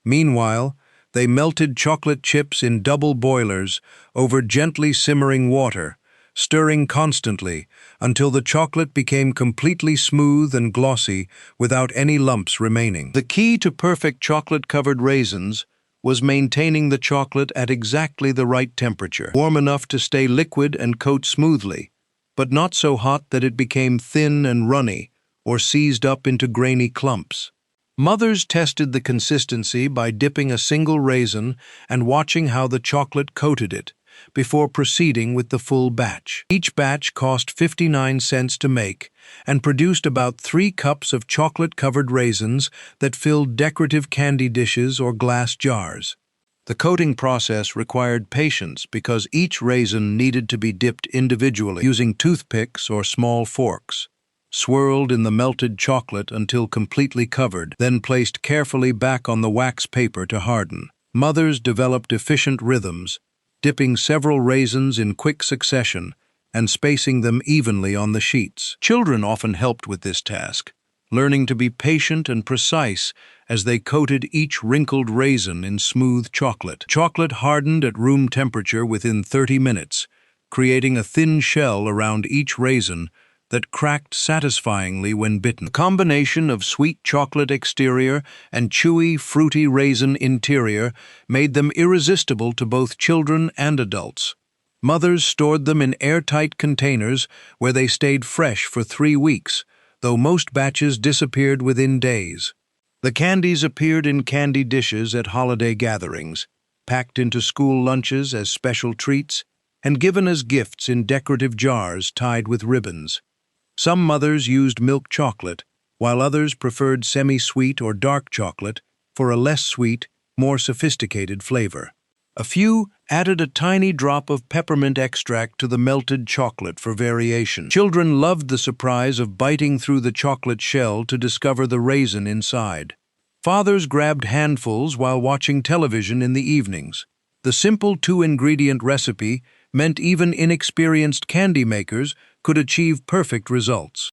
S1: Meanwhile, they melted chocolate chips in double boilers over gently simmering water, stirring constantly until the chocolate became completely smooth and glossy without any lumps remaining. The key to perfect chocolate-covered raisins was maintaining the chocolate at exactly the right temperature, warm enough to stay liquid and coat smoothly, but not so hot that it became thin and runny or seized up into grainy clumps. Mothers tested the consistency by dipping a single raisin and watching how the chocolate coated it, before proceeding with the full batch. Each batch cost 59 cents to make and produced about 3 cups of chocolate-covered raisins that filled decorative candy dishes or glass jars. The coating process required patience because each raisin needed to be dipped individually using toothpicks or small forks, swirled in the melted chocolate until completely covered, then placed carefully back on the wax paper to harden. Mothers developed efficient rhythms, dipping several raisins in quick succession and spacing them evenly on the sheets. Children often helped with this task, learning to be patient and precise as they coated each wrinkled raisin in smooth chocolate. Chocolate hardened at room temperature within 30 minutes, creating a thin shell around each raisin that cracked satisfyingly when bitten. The combination of sweet chocolate exterior and chewy, fruity raisin interior made them irresistible to both children and adults. Mothers stored them in airtight containers where they stayed fresh for 3 weeks, though most batches disappeared within days. The candies appeared in candy dishes at holiday gatherings, packed into school lunches as special treats, and given as gifts in decorative jars tied with ribbons. Some mothers used milk chocolate, while others preferred semi-sweet or dark chocolate for a less sweet, more sophisticated flavor. A few added a tiny drop of peppermint extract to the melted chocolate for variation. Children loved the surprise of biting through the chocolate shell to discover the raisin inside. Fathers grabbed handfuls while watching television in the evenings. The simple two-ingredient recipe meant even inexperienced candy makers could achieve perfect results.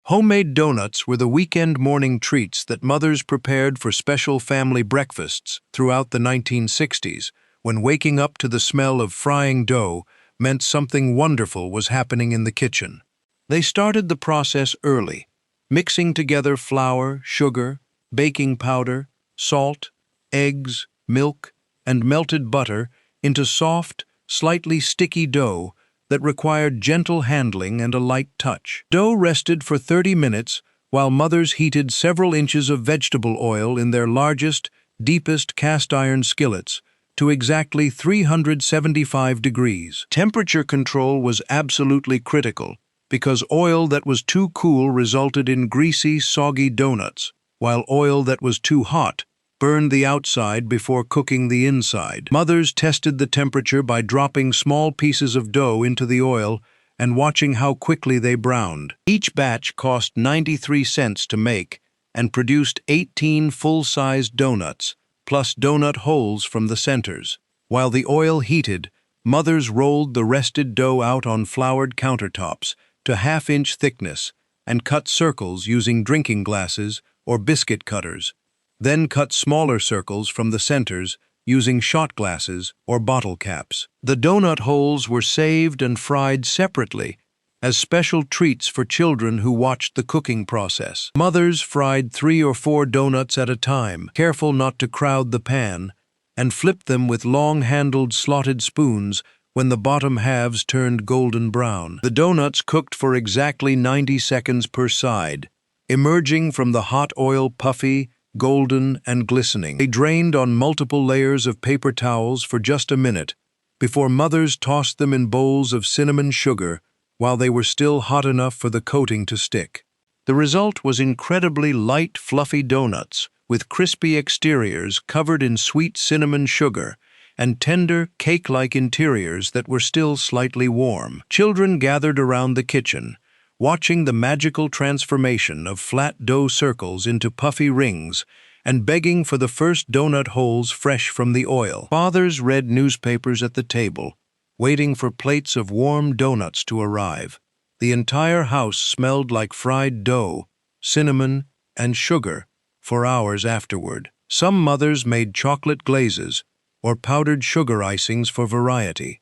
S1: Homemade donuts were the weekend morning treats that mothers prepared for special family breakfasts throughout the 1960s, when waking up to the smell of frying dough meant something wonderful was happening in the kitchen. They started the process early, mixing together flour, sugar, baking powder, salt, eggs, milk, and melted butter into soft, slightly sticky dough that required gentle handling and a light touch. Dough rested for 30 minutes while mothers heated several inches of vegetable oil in their largest, deepest cast-iron skillets to exactly 375 degrees. Temperature control was absolutely critical because oil that was too cool resulted in greasy, soggy donuts, while oil that was too hot burned the outside before cooking the inside. Mothers tested the temperature by dropping small pieces of dough into the oil and watching how quickly they browned. Each batch cost 93 cents to make and produced 18 full-sized donuts, plus donut holes from the centers. While the oil heated, mothers rolled the rested dough out on floured countertops to half-inch thickness and cut circles using drinking glasses or biscuit cutters, then cut smaller circles from the centers using shot glasses or bottle caps. The donut holes were saved and fried separately as special treats for children who watched the cooking process. Mothers fried 3 or 4 donuts at a time, careful not to crowd the pan, and flipped them with long-handled slotted spoons when the bottom halves turned golden brown. The donuts cooked for exactly 90 seconds per side, emerging from the hot oil puffy, golden, and glistening. They drained on multiple layers of paper towels for just a minute before mothers tossed them in bowls of cinnamon sugar while they were still hot enough for the coating to stick. The result was incredibly light, fluffy donuts with crispy exteriors covered in sweet cinnamon sugar and tender, cake-like interiors that were still slightly warm. Children gathered around the kitchen, watching the magical transformation of flat dough circles into puffy rings and begging for the first donut holes fresh from the oil. Fathers read newspapers at the table, waiting for plates of warm donuts to arrive. The entire house smelled like fried dough, cinnamon, and sugar for hours afterward. Some mothers made chocolate glazes or powdered sugar icings for variety.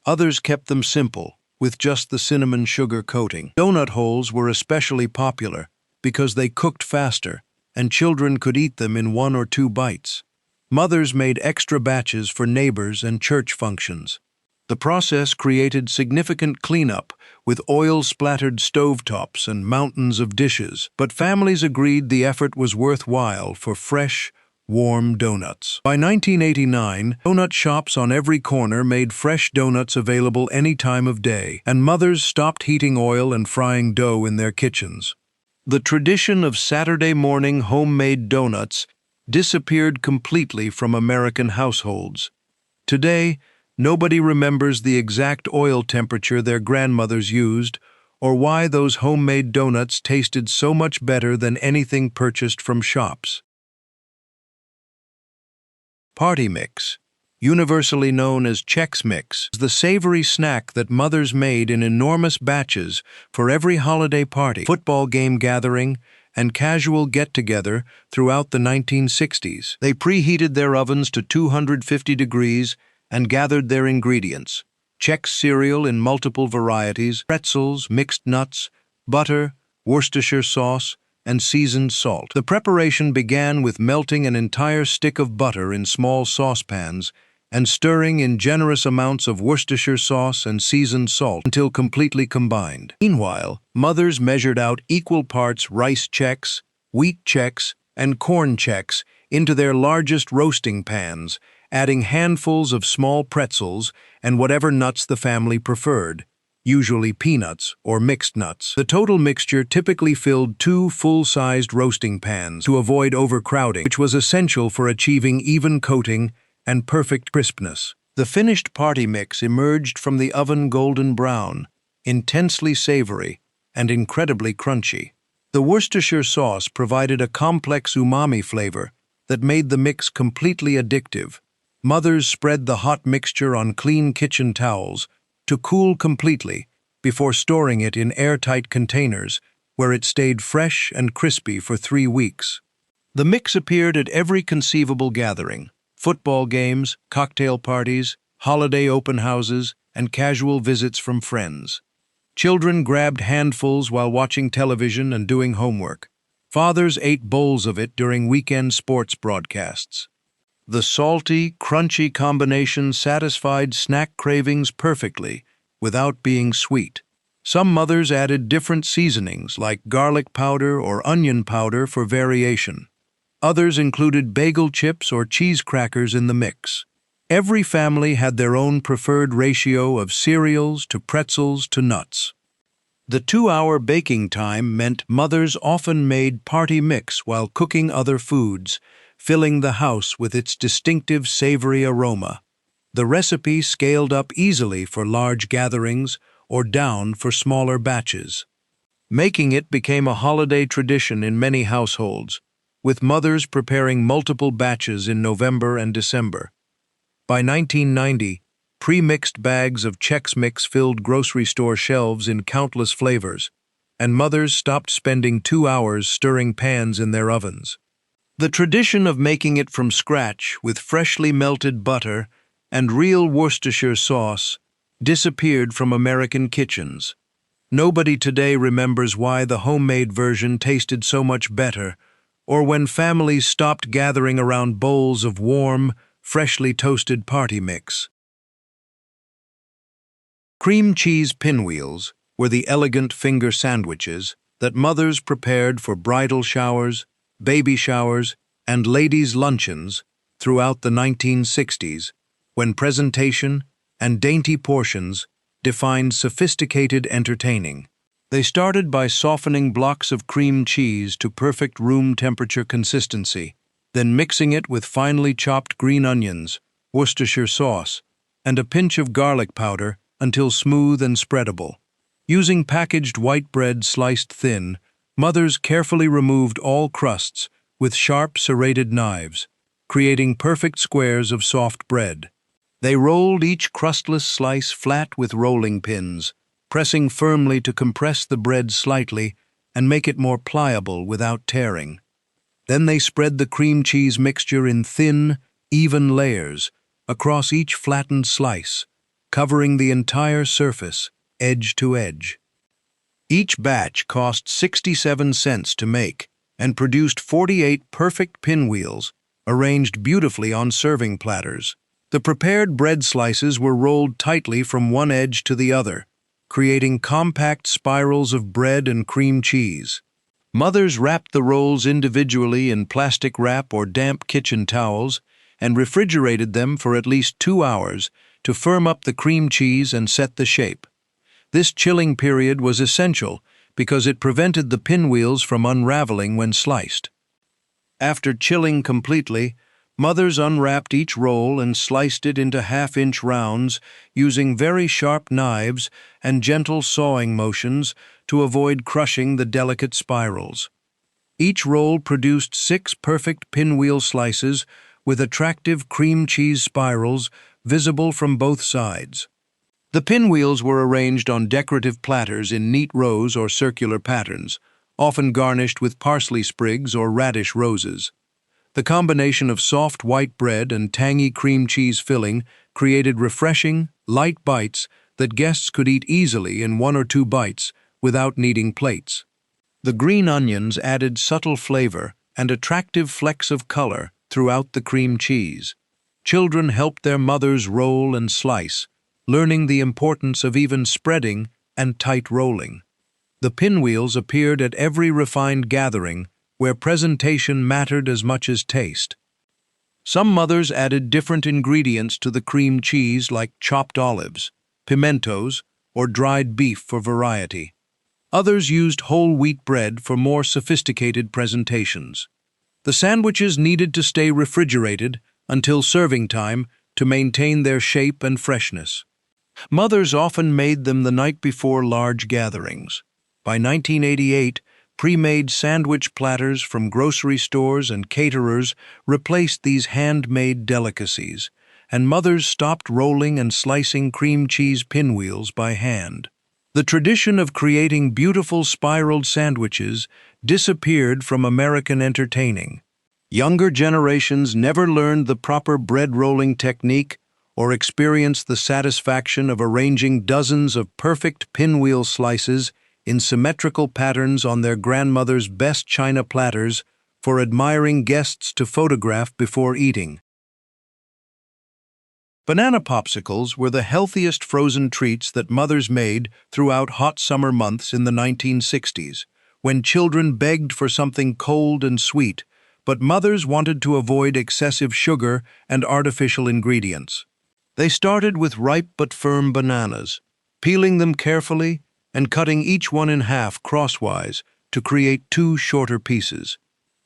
S1: Others kept them simple, with just the cinnamon sugar coating. Donut holes were especially popular because they cooked faster and children could eat them in 1 or 2 bites. Mothers made extra batches for neighbors and church functions. The process created significant cleanup with oil-splattered stovetops and mountains of dishes, but families agreed the effort was worthwhile for fresh, warm donuts. By 1989, donut shops on every corner made fresh donuts available any time of day, and mothers stopped heating oil and frying dough in their kitchens. The tradition of Saturday morning homemade donuts disappeared completely from American households. Today, nobody remembers the exact oil temperature their grandmothers used or why those homemade donuts tasted so much better than anything purchased from shops. Party mix, universally known as Chex Mix, is the savory snack that mothers made in enormous batches for every holiday party, football game gathering, and casual get-together throughout the 1960s. They preheated their ovens to 250 degrees and gathered their ingredients: Chex cereal in multiple varieties, pretzels, mixed nuts, butter, Worcestershire sauce, and seasoned salt. The preparation began with melting an entire stick of butter in small saucepans and stirring in generous amounts of Worcestershire sauce and seasoned salt until completely combined. Meanwhile, mothers measured out equal parts rice Chex, wheat Chex, and corn Chex into their largest roasting pans, adding handfuls of small pretzels and whatever nuts the family preferred, usually peanuts or mixed nuts. The total mixture typically filled 2 full-sized roasting pans to avoid overcrowding, which was essential for achieving even coating and perfect crispness. The finished party mix emerged from the oven golden brown, intensely savory, and incredibly crunchy. The Worcestershire sauce provided a complex umami flavor that made the mix completely addictive. Mothers spread the hot mixture on clean kitchen towels to cool completely before storing it in airtight containers where it stayed fresh and crispy for 3 weeks. The mix appeared at every conceivable gathering: football games, cocktail parties, holiday open houses, and casual visits from friends. Children grabbed handfuls while watching television and doing homework. Fathers ate bowls of it during weekend sports broadcasts. The salty, crunchy combination satisfied snack cravings perfectly without being sweet. Some mothers added different seasonings like garlic powder or onion powder for variation. Others included bagel chips or cheese crackers in the mix. Every family had their own preferred ratio of cereals to pretzels to nuts. The 2-hour baking time meant mothers often made party mix while cooking other foods, filling the house with its distinctive savory aroma. The recipe scaled up easily for large gatherings or down for smaller batches. Making it became a holiday tradition in many households, with mothers preparing multiple batches in November and December. By 1990, pre-mixed bags of Chex Mix filled grocery store shelves in countless flavors, and mothers stopped spending 2 hours stirring pans in their ovens. The tradition of making it from scratch with freshly melted butter and real Worcestershire sauce disappeared from American kitchens. Nobody today remembers why the homemade version tasted so much better, or when families stopped gathering around bowls of warm, freshly toasted party mix. Cream cheese pinwheels were the elegant finger sandwiches that mothers prepared for bridal showers, baby showers, and ladies' luncheons throughout the 1960s, when presentation and dainty portions defined sophisticated entertaining. They started by softening blocks of cream cheese to perfect room temperature consistency, then mixing it with finely chopped green onions, Worcestershire sauce, and a pinch of garlic powder until smooth and spreadable. Using packaged white bread sliced thin, mothers carefully removed all crusts with sharp serrated knives, creating perfect squares of soft bread. They rolled each crustless slice flat with rolling pins, pressing firmly to compress the bread slightly and make it more pliable without tearing. Then they spread the cream cheese mixture in thin, even layers across each flattened slice, covering the entire surface, edge to edge. Each batch cost 67 cents to make and produced 48 perfect pinwheels arranged beautifully on serving platters. The prepared bread slices were rolled tightly from one edge to the other, creating compact spirals of bread and cream cheese. Mothers wrapped the rolls individually in plastic wrap or damp kitchen towels and refrigerated them for at least 2 hours to firm up the cream cheese and set the shape. This chilling period was essential because it prevented the pinwheels from unraveling when sliced. After chilling completely, mothers unwrapped each roll and sliced it into half-inch rounds using very sharp knives and gentle sawing motions to avoid crushing the delicate spirals. Each roll produced 6 perfect pinwheel slices with attractive cream cheese spirals visible from both sides. The pinwheels were arranged on decorative platters in neat rows or circular patterns, often garnished with parsley sprigs or radish roses. The combination of soft white bread and tangy cream cheese filling created refreshing, light bites that guests could eat easily in 1 or 2 bites without needing plates. The green onions added subtle flavor and attractive flecks of color throughout the cream cheese. Children helped their mothers roll and slice, learning the importance of even spreading and tight rolling. The pinwheels appeared at every refined gathering where presentation mattered as much as taste. Some mothers added different ingredients to the cream cheese like chopped olives, pimentos, or dried beef for variety. Others used whole wheat bread for more sophisticated presentations. The sandwiches needed to stay refrigerated until serving time to maintain their shape and freshness. Mothers often made them the night before large gatherings. By 1988, pre-made sandwich platters from grocery stores and caterers replaced these handmade delicacies, and mothers stopped rolling and slicing cream cheese pinwheels by hand. The tradition of creating beautiful spiraled sandwiches disappeared from American entertaining. Younger generations never learned the proper bread rolling technique or experienced the satisfaction of arranging dozens of perfect pinwheel slices in symmetrical patterns on their grandmother's best china platters for admiring guests to photograph before eating. Banana popsicles were the healthiest frozen treats that mothers made throughout hot summer months in the 1960s, when children begged for something cold and sweet, but mothers wanted to avoid excessive sugar and artificial ingredients. They started with ripe but firm bananas, peeling them carefully and cutting each one in half crosswise to create two shorter pieces.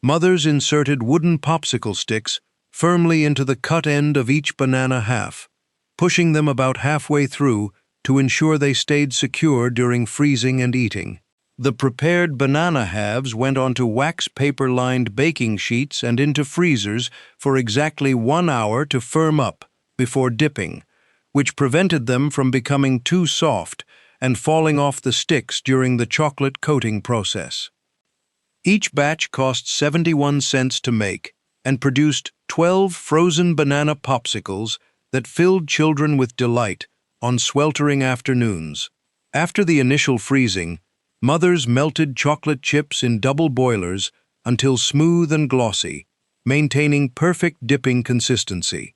S1: Mothers inserted wooden popsicle sticks firmly into the cut end of each banana half, pushing them about halfway through to ensure they stayed secure during freezing and eating. The prepared banana halves went onto wax paper-lined baking sheets and into freezers for exactly 1 hour to firm up before dipping, which prevented them from becoming too soft and falling off the sticks during the chocolate coating process. Each batch cost 71 cents to make and produced 12 frozen banana popsicles that filled children with delight on sweltering afternoons. After the initial freezing, mothers melted chocolate chips in double boilers until smooth and glossy, maintaining perfect dipping consistency.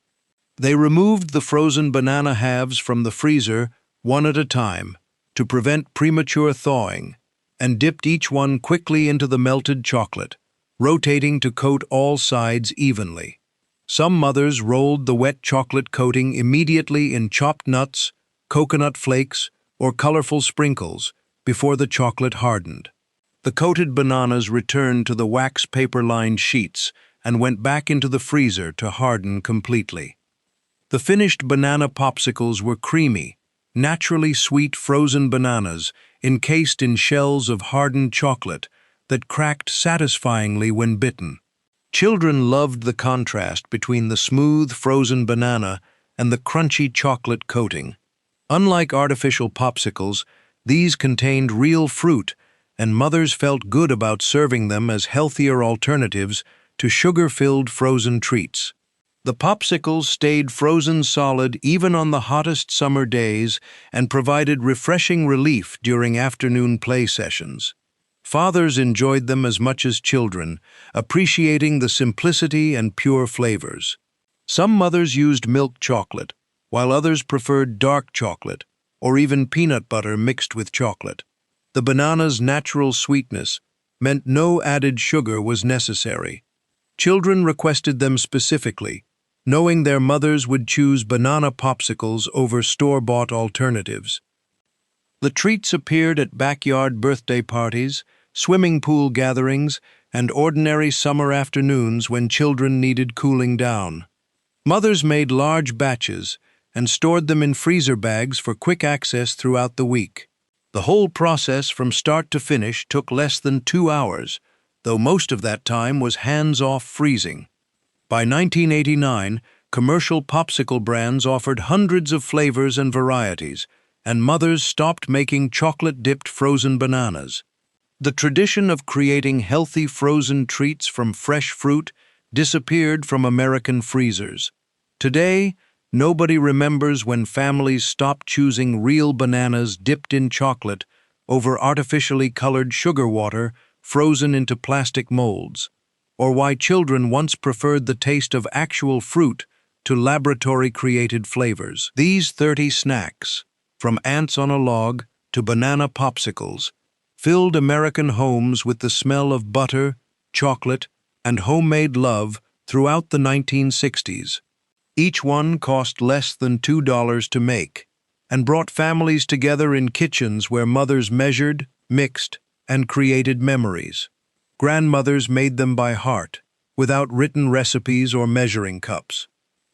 S1: They removed the frozen banana halves from the freezer one at a time to prevent premature thawing, and dipped each one quickly into the melted chocolate, rotating to coat all sides evenly. Some mothers rolled the wet chocolate coating immediately in chopped nuts, coconut flakes, or colorful sprinkles before the chocolate hardened. The coated bananas returned to the wax paper-lined sheets and went back into the freezer to harden completely. The finished banana popsicles were creamy, naturally sweet frozen bananas encased in shells of hardened chocolate that cracked satisfyingly when bitten. Children loved the contrast between the smooth frozen banana and the crunchy chocolate coating. Unlike artificial popsicles, these contained real fruit, and mothers felt good about serving them as healthier alternatives to sugar-filled frozen treats. The popsicles stayed frozen solid even on the hottest summer days and provided refreshing relief during afternoon play sessions. Fathers enjoyed them as much as children, appreciating the simplicity and pure flavors. Some mothers used milk chocolate, while others preferred dark chocolate, or even peanut butter mixed with chocolate. The banana's natural sweetness meant no added sugar was necessary. Children requested them specifically, knowing their mothers would choose banana popsicles over store-bought alternatives. The treats appeared at backyard birthday parties, swimming pool gatherings, and ordinary summer afternoons when children needed cooling down. Mothers made large batches and stored them in freezer bags for quick access throughout the week. The whole process from start to finish took less than 2 hours, though most of that time was hands-off freezing. By 1989, commercial popsicle brands offered hundreds of flavors and varieties, and mothers stopped making chocolate-dipped frozen bananas. The tradition of creating healthy frozen treats from fresh fruit disappeared from American freezers. Today, nobody remembers when families stopped choosing real bananas dipped in chocolate over artificially colored sugar water frozen into plastic molds, or why children once preferred the taste of actual fruit to laboratory-created flavors. These 30 snacks, from ants on a log to banana popsicles, filled American homes with the smell of butter, chocolate, and homemade love throughout the 1960s. Each one cost less than $2 to make, and brought families together in kitchens where mothers measured, mixed, and created memories. Grandmothers made them by heart, without written recipes or measuring cups.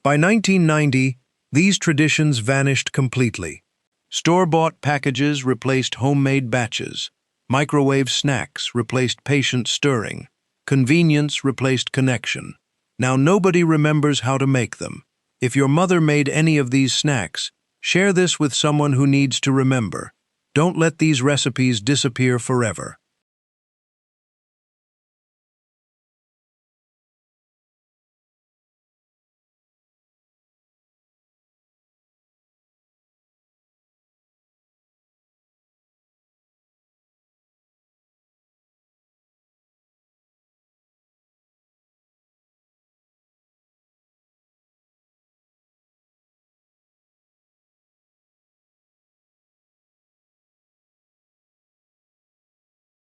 S1: By 1990, these traditions vanished completely. Store-bought packages replaced homemade batches. Microwave snacks replaced patient stirring. Convenience replaced connection. Now nobody remembers how to make them. If your mother made any of these snacks, share this with someone who needs to remember. Don't let these recipes disappear forever.